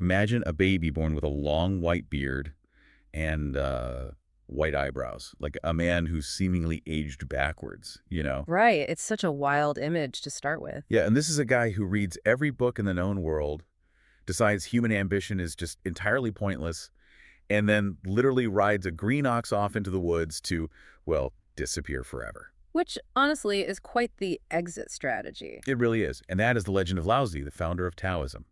Imagine a baby born with a long white beard and white eyebrows, like a man who's seemingly aged backwards, you know? Right. It's such a wild image to start with. Yeah, and this is a guy who reads every book in the known world, decides human ambition is just entirely pointless, and then literally rides a green ox off into the woods to, well, disappear forever. Which, honestly, is quite the exit strategy. It really is. And that is the legend of Laozi, the founder of Taoism.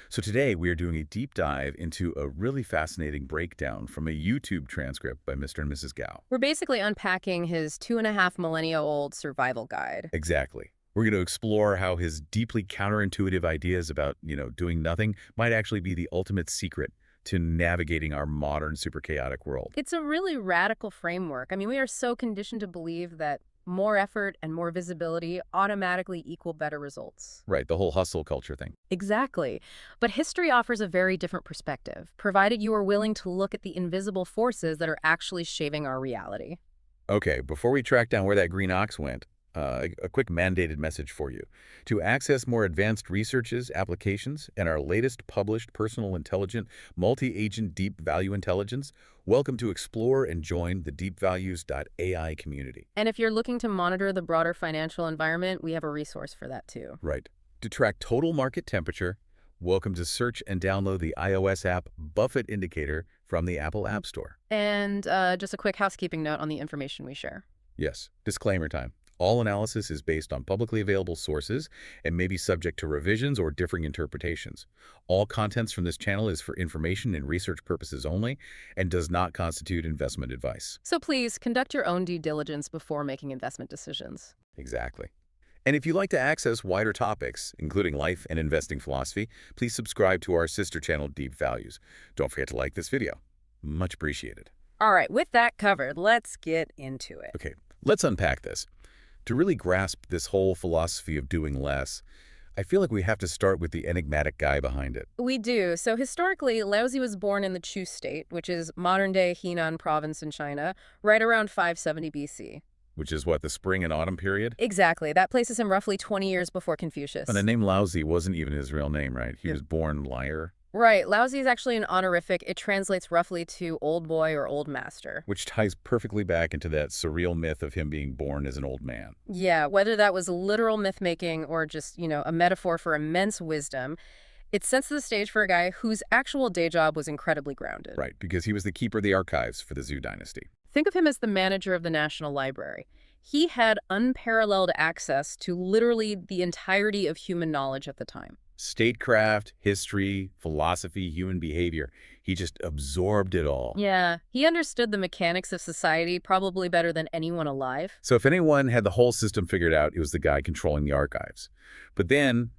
So today we are doing a deep dive into a really fascinating breakdown from a YouTube transcript by Mr. and Mrs. Gao. We're basically unpacking his 2.5 millennia-old survival guide. Exactly. We're going to explore how his deeply counterintuitive ideas about, doing nothing might actually be the ultimate secret to navigating our modern super chaotic world. It's a really radical framework. I mean, we are so conditioned to believe that more effort and more visibility automatically equal better results. Right, the whole hustle culture thing. Exactly. But history offers a very different perspective, provided you are willing to look at the invisible forces that are actually shaping our reality. Okay, before we track down where that green ox went, a quick mandated message for you. To access more advanced researches, applications, and our latest published personal intelligent multi-agent deep value intelligence, welcome to explore and join the deepvalues.ai community. And if you're looking to monitor the broader financial environment, we have a resource for that too. Right. To track total market temperature, welcome to search and download the iOS app Buffett Indicator from the Apple App Store. And just a quick housekeeping note on the information we share. Yes, disclaimer time. All analysis is based on publicly available sources and may be subject to revisions or differing interpretations. All contents from this channel is for information and research purposes only and does not constitute investment advice. So please conduct your own due diligence before making investment decisions. Exactly. And if you'd like to access wider topics, including life and investing philosophy, please subscribe to our sister channel, Deep Values. Don't forget to like this video. Much appreciated. All right, with that covered, let's get into it. Okay, let's unpack this. To really grasp this whole philosophy of doing less, I feel like we have to start with the enigmatic guy behind it. We do. So historically, Laozi was born in the Chu state, which is modern-day Henan province in China, right around 570 BC. Which is what, the spring and autumn period? Exactly. That places him roughly 20 years before Confucius. And the name Laozi wasn't even his real name, right? He was born liar. Right. Laozi is actually an honorific. It translates roughly to old boy or old master. Which ties perfectly back into that surreal myth of him being born as an old man. Yeah, whether that was literal myth-making or just, a metaphor for immense wisdom, it sets the stage for a guy whose actual day job was incredibly grounded. Right, because he was the keeper of the archives for the Zhou dynasty. Think of him as the manager of the National Library. He had unparalleled access to literally the entirety of human knowledge at the time. Statecraft, history, philosophy, human behavior. He just absorbed it all. Yeah, he understood the mechanics of society probably better than anyone alive. So if anyone had the whole system figured out, it was the guy controlling the archives. But then,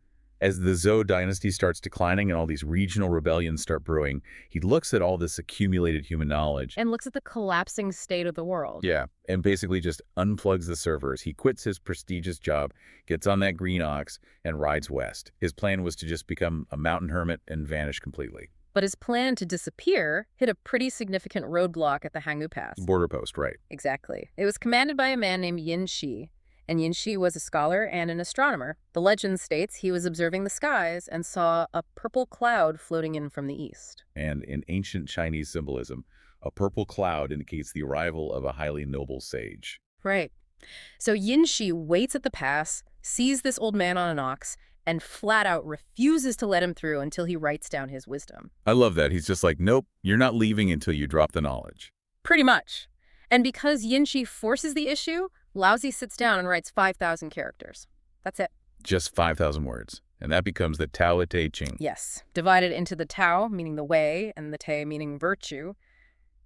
as the Zhou dynasty starts declining and all these regional rebellions start brewing, he looks at all this accumulated human knowledge. And looks at the collapsing state of the world. Yeah, and basically just unplugs the servers. He quits his prestigious job, gets on that green ox, and rides west. His plan was to just become a mountain hermit and vanish completely. But his plan to disappear hit a pretty significant roadblock at the Hanggu Pass. Border post, right. Exactly. It was commanded by a man named Yin Shi. And Yin Shi was a scholar and an astronomer. The legend states he was observing the skies and saw a purple cloud floating in from the east. And in ancient Chinese symbolism, a purple cloud indicates the arrival of a highly noble sage. Right. So Yin Shi waits at the pass, sees this old man on an ox, and flat out refuses to let him through until he writes down his wisdom. I love that. He's just like, nope, you're not leaving until you drop the knowledge. Pretty much. And because Yin Shi forces the issue, Laozi sits down and writes 5,000 characters. That's it. Just 5,000 words. And that becomes the Tao Te Ching. Yes. Divided into the Tao, meaning the way, and the Te, meaning virtue.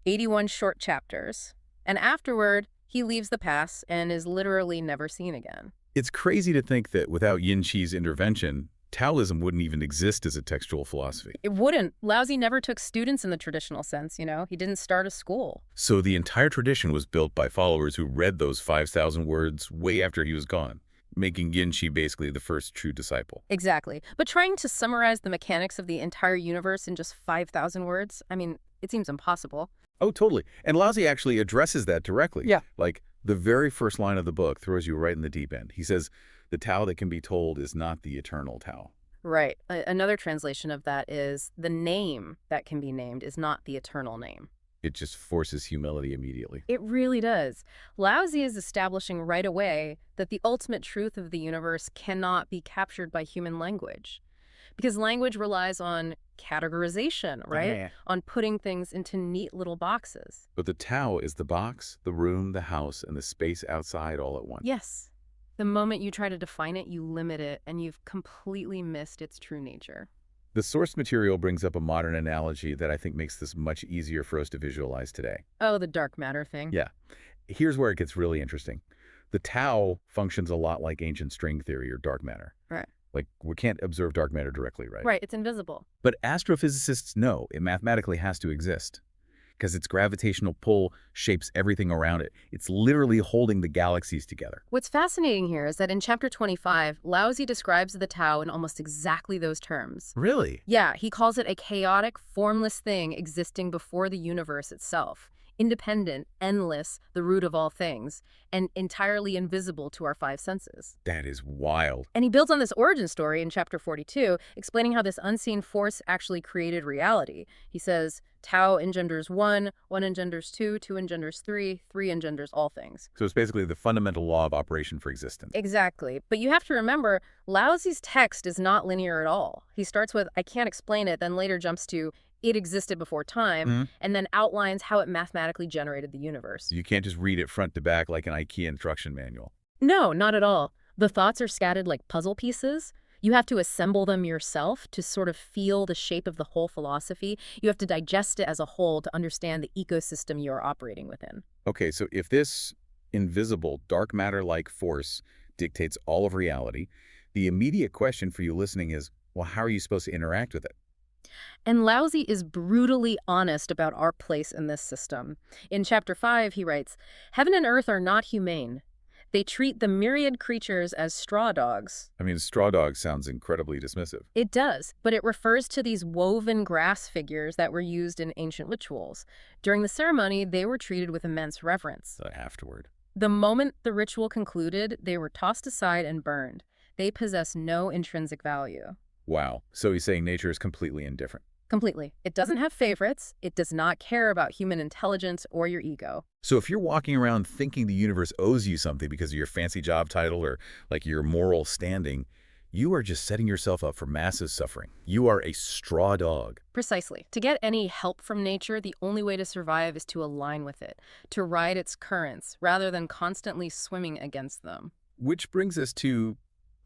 81 short chapters. And afterward, he leaves the pass and is literally never seen again. It's crazy to think that without Yin Shi's intervention, Taoism wouldn't even exist as a textual philosophy. It wouldn't. Laozi never took students in the traditional sense, He didn't start a school. So the entire tradition was built by followers who read those 5,000 words way after he was gone, making Yin Shi basically the first true disciple. Exactly. But trying to summarize the mechanics of the entire universe in just 5,000 words, it seems impossible. Oh, totally. And Laozi actually addresses that directly. Yeah. Like, the very first line of the book throws you right in the deep end. He says, the Tao that can be told is not the eternal Tao. Right. Another translation of that is the name that can be named is not the eternal name. It just forces humility immediately. It really does. Laozi is establishing right away that the ultimate truth of the universe cannot be captured by human language. Because language relies on categorization, right? Yeah. On putting things into neat little boxes. But the Tao is the box, the room, the house, and the space outside all at once. Yes. The moment you try to define it, you limit it, and you've completely missed its true nature. The source material brings up a modern analogy that I think makes this much easier for us to visualize today. Oh, the dark matter thing. Yeah. Here's where it gets really interesting. The Tao functions a lot like ancient string theory or dark matter. Right. Like, we can't observe dark matter directly, right? Right, it's invisible. But astrophysicists know it mathematically has to exist because its gravitational pull shapes everything around it. It's literally holding the galaxies together. What's fascinating here is that in chapter 25, Laozi describes the Tao in almost exactly those terms. Really? Yeah, he calls it a chaotic, formless thing existing before the universe itself. Independent, endless, the root of all things, and entirely invisible to our five senses. That is wild. And he builds on this origin story in chapter 42, explaining how this unseen force actually created reality. He says, Tao engenders one engenders two engenders three engenders all things. So it's basically the fundamental law of operation for existence. Exactly. But you have to remember, Laozi's text is not linear at all. He starts with, I can't explain it, then later jumps to, it existed before time, and then outlines how it mathematically generated the universe. You can't just read it front to back like an IKEA instruction manual. No, not at all. The thoughts are scattered like puzzle pieces. You have to assemble them yourself to sort of feel the shape of the whole philosophy. You have to digest it as a whole to understand the ecosystem you're operating within. Okay, so if this invisible, dark matter-like force dictates all of reality, the immediate question for you listening is, well, how are you supposed to interact with it? And Laozi is brutally honest about our place in this system. In chapter 5, he writes, Heaven and earth are not humane. They treat the myriad creatures as straw dogs. I mean, straw dog sounds incredibly dismissive. It does, but it refers to these woven grass figures that were used in ancient rituals. During the ceremony, they were treated with immense reverence. Afterward. The moment the ritual concluded, they were tossed aside and burned. They possess no intrinsic value. Wow. So he's saying nature is completely indifferent. Completely. It doesn't have favorites. It does not care about human intelligence or your ego. So if you're walking around thinking the universe owes you something because of your fancy job title or like your moral standing, you are just setting yourself up for massive suffering. You are a straw dog. Precisely. To get any help from nature, the only way to survive is to align with it, to ride its currents, rather than constantly swimming against them. Which brings us to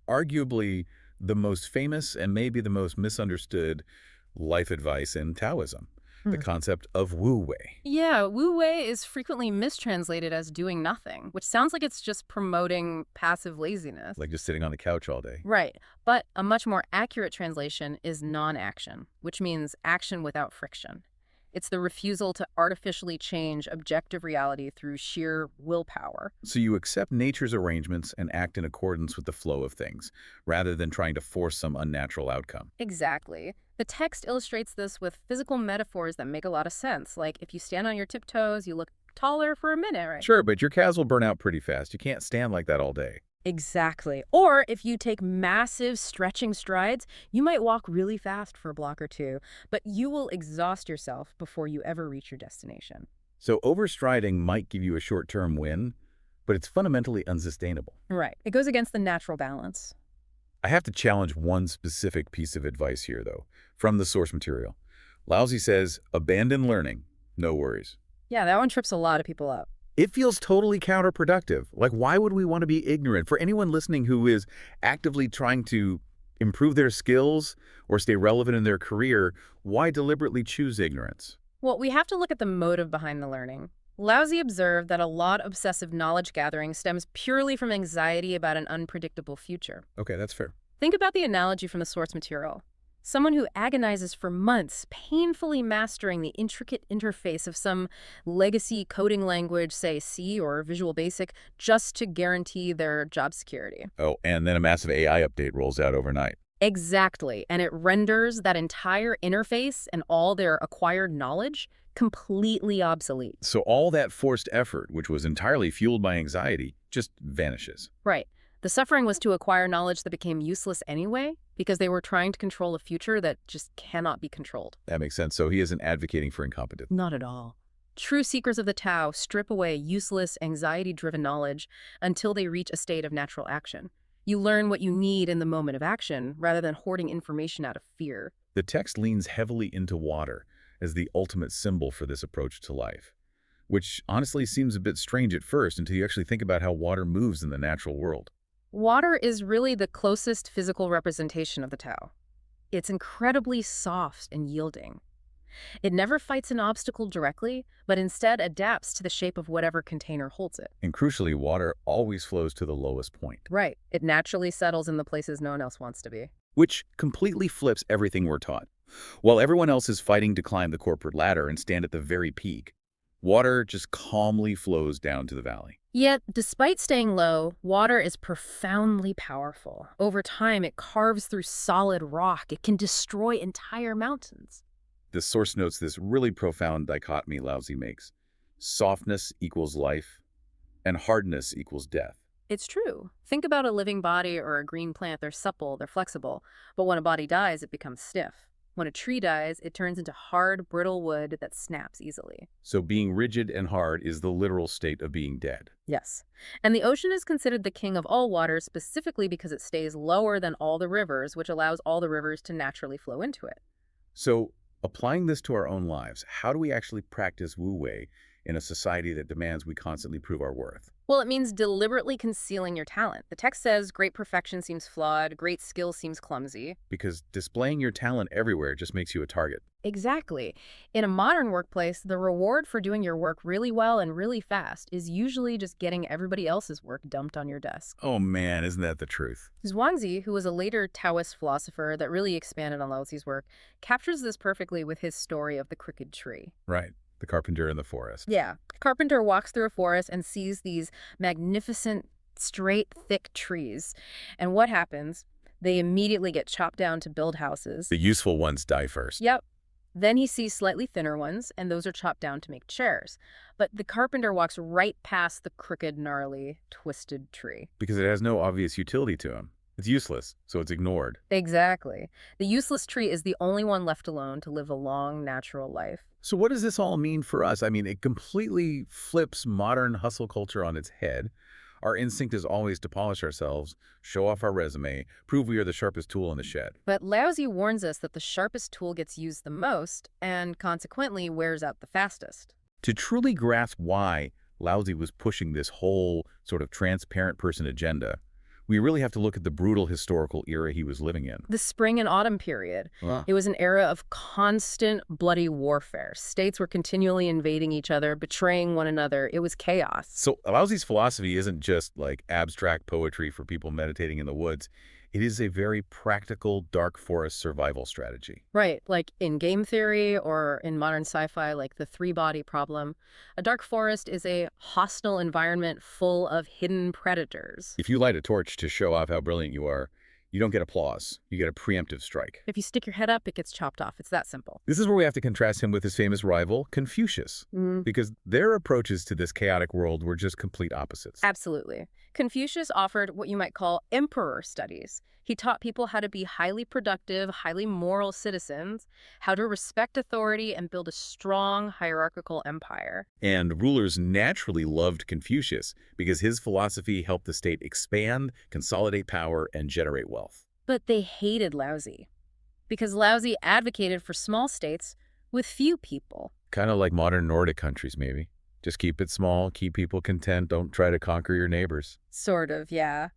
arguably the most famous and maybe the most misunderstood life advice in Taoism, the concept of Wu Wei. Yeah, Wu Wei is frequently mistranslated as doing nothing, which sounds like it's just promoting passive laziness. Like just sitting on the couch all day. Right, but a much more accurate translation is non-action, which means action without friction. It's the refusal to artificially change objective reality through sheer willpower. So you accept nature's arrangements and act in accordance with the flow of things, rather than trying to force some unnatural outcome. Exactly. The text illustrates this with physical metaphors that make a lot of sense. Like if you stand on your tiptoes, you look taller for a minute, right? Sure, but your calves will burn out pretty fast. You can't stand like that all day. Exactly. Or if you take massive stretching strides, you might walk really fast for a block or two, but you will exhaust yourself before you ever reach your destination. So overstriding might give you a short-term win, but it's fundamentally unsustainable. Right. It goes against the natural balance. I have to challenge one specific piece of advice here, though, from the source material. Laozi says, abandon learning, no worries. Yeah, that one trips a lot of people up. It feels totally counterproductive. Like, why would we want to be ignorant? For anyone listening who is actively trying to improve their skills or stay relevant in their career, why deliberately choose ignorance? Well, we have to look at the motive behind the learning. Laozi observed that a lot of obsessive knowledge gathering stems purely from anxiety about an unpredictable future. Okay, that's fair. Think about the analogy from the source material. Someone who agonizes for months, painfully mastering the intricate interface of some legacy coding language, say C or Visual Basic, just to guarantee their job security. Oh, and then a massive AI update rolls out overnight. Exactly, and it renders that entire interface and all their acquired knowledge completely obsolete. So all that forced effort, which was entirely fueled by anxiety, just vanishes. Right. The suffering was to acquire knowledge that became useless anyway, because they were trying to control a future that just cannot be controlled. That makes sense. So he isn't advocating for incompetence. Not at all. True seekers of the Tao strip away useless, anxiety-driven knowledge until they reach a state of natural action. You learn what you need in the moment of action, rather than hoarding information out of fear. The text leans heavily into water as the ultimate symbol for this approach to life, which honestly seems a bit strange at first until you actually think about how water moves in the natural world. Water is really the closest physical representation of the Tao. It's incredibly soft and yielding. It never fights an obstacle directly, but instead adapts to the shape of whatever container holds it. And crucially, water always flows to the lowest point, Right. It naturally settles in the places no one else wants to be. which completely flips everything we're taught. While everyone else is fighting to climb the corporate ladder and stand at the very peak, water just calmly flows down to the valley. Yet, despite staying low, water is profoundly powerful. Over time, it carves through solid rock. It can destroy entire mountains. The source notes this really profound dichotomy Laozi makes. Softness equals life, and hardness equals death. It's true. Think about a living body or a green plant. They're supple, they're flexible. But when a body dies, it becomes stiff. When a tree dies, it turns into hard, brittle wood that snaps easily. So being rigid and hard is the literal state of being dead. Yes. And the ocean is considered the king of all waters specifically because it stays lower than all the rivers, which allows all the rivers to naturally flow into it. So applying this to our own lives, how do we actually practice wu-wei in a society that demands we constantly prove our worth? Well, it means deliberately concealing your talent. The text says great perfection seems flawed, great skill seems clumsy. Because displaying your talent everywhere just makes you a target. Exactly. In a modern workplace, the reward for doing your work really well and really fast is usually just getting everybody else's work dumped on your desk. Oh man, isn't that the truth? Zhuangzi, who was a later Taoist philosopher that really expanded on Laozi's work, captures this perfectly with his story of the crooked tree. Right. The carpenter in the forest. Yeah. Carpenter walks through a forest and sees these magnificent, straight, thick trees. And what happens? They immediately get chopped down to build houses. The useful ones die first. Yep. Then he sees slightly thinner ones, and those are chopped down to make chairs. But the carpenter walks right past the crooked, gnarly, twisted tree. Because it has no obvious utility to him. It's useless, so it's ignored. Exactly. The useless tree is the only one left alone to live a long, natural life. So what does this all mean for us? I mean, it completely flips modern hustle culture on its head. Our instinct is always to polish ourselves, show off our resume, prove we are the sharpest tool in the shed. But Laozi warns us that the sharpest tool gets used the most and consequently wears out the fastest. To truly grasp why Laozi was pushing this whole sort of transparent person agenda, we really have to look at the brutal historical era he was living in. The spring and autumn period. Wow. It was an era of constant bloody warfare. States were continually invading each other, betraying one another. It was chaos. So Laozi's philosophy isn't just like abstract poetry for people meditating in the woods. It is a very practical dark forest survival strategy. Right, like in game theory or in modern sci-fi, like the three-body problem. A dark forest is a hostile environment full of hidden predators. If you light a torch to show off how brilliant you are, you don't get applause. You get a preemptive strike. If you stick your head up, it gets chopped off. It's that simple. This is where we have to contrast him with his famous rival, Confucius, because their approaches to this chaotic world were just complete opposites. Absolutely. Confucius offered what you might call emperor studies. He taught people how to be highly productive, highly moral citizens, how to respect authority and build a strong hierarchical empire. And rulers naturally loved Confucius because his philosophy helped the state expand, consolidate power, and generate wealth. But they hated Laozi because Laozi advocated for small states with few people. Kind of like modern Nordic countries, maybe. Just keep it small, keep people content, don't try to conquer your neighbors. Sort of, yeah.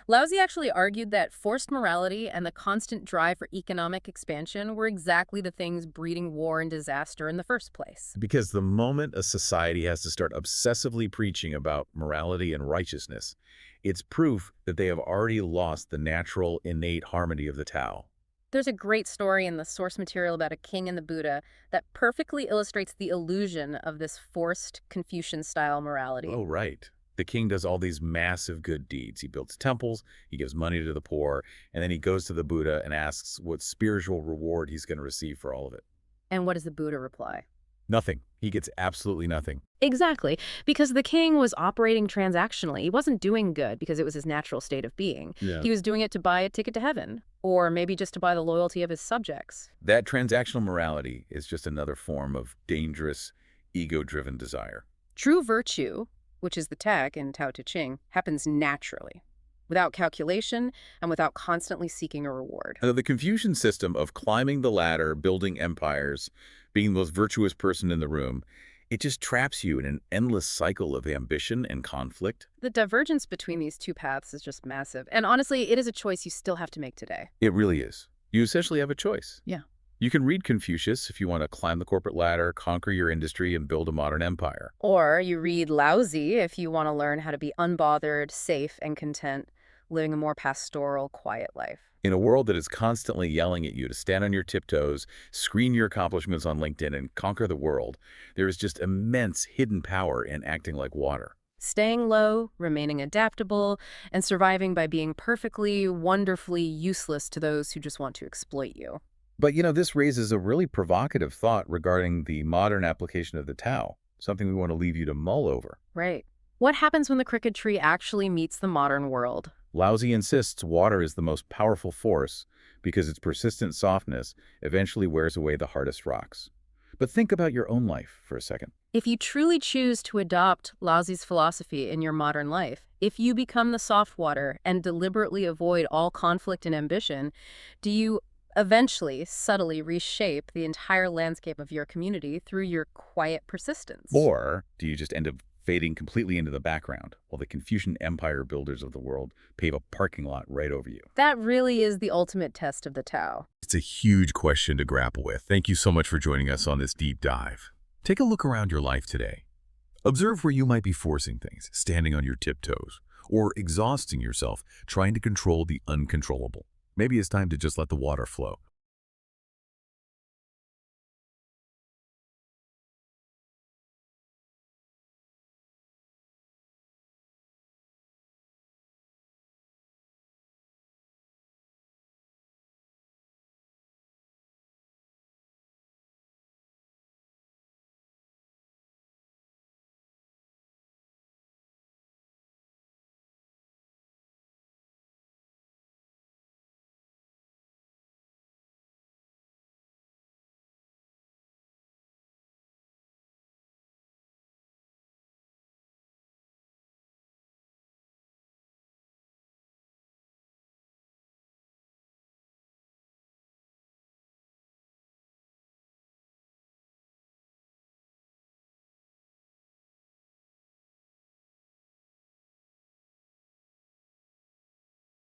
Laozi actually argued that forced morality and the constant drive for economic expansion were exactly the things breeding war and disaster in the first place. Because the moment a society has to start obsessively preaching about morality and righteousness, it's proof that they have already lost the natural, innate harmony of the Tao. There's a great story in the source material about a king and the Buddha that perfectly illustrates the illusion of this forced Confucian-style morality. Oh, right. The king does all these massive good deeds. He builds temples, he gives money to the poor, and then he goes to the Buddha and asks what spiritual reward he's going to receive for all of it. And what does the Buddha reply? Nothing. He gets absolutely nothing. Exactly, because the king was operating transactionally. He wasn't doing good because it was his natural state of being. Yeah. He was doing it to buy a ticket to heaven, or maybe just to buy the loyalty of his subjects. That transactional morality is just another form of dangerous, ego-driven desire. True virtue, which is the tech in Tao Te Ching, happens naturally, without calculation and without constantly seeking a reward. The Confucian system of climbing the ladder, building empires, being the most virtuous person in the room, it just traps you in an endless cycle of ambition and conflict. The divergence between these two paths is just massive. And honestly, it is a choice you still have to make today. It really is. You essentially have a choice. Yeah. You can read Confucius if you want to climb the corporate ladder, conquer your industry, and build a modern empire. Or you read Laozi if you want to learn how to be unbothered, safe, and content, living a more pastoral, quiet life. In a world that is constantly yelling at you to stand on your tiptoes, screen your accomplishments on LinkedIn, and conquer the world, there is just immense hidden power in acting like water. Staying low, remaining adaptable, and surviving by being perfectly, wonderfully useless to those who just want to exploit you. But, this raises a really provocative thought regarding the modern application of the Tao, something we want to leave you to mull over. Right. What happens when the crooked tree actually meets the modern world? Laozi insists water is the most powerful force because its persistent softness eventually wears away the hardest rocks. But think about your own life for a second. If you truly choose to adopt Laozi's philosophy in your modern life, if you become the soft water and deliberately avoid all conflict and ambition, do you eventually subtly reshape the entire landscape of your community through your quiet persistence? Or do you just end up fading completely into the background while the Confucian empire builders of the world pave a parking lot right over you? That really is the ultimate test of the Tao. It's a huge question to grapple with. Thank you so much for joining us on this deep dive. Take a look around your life today. Observe where you might be forcing things, standing on your tiptoes, or exhausting yourself trying to control the uncontrollable. Maybe it's time to just let the water flow.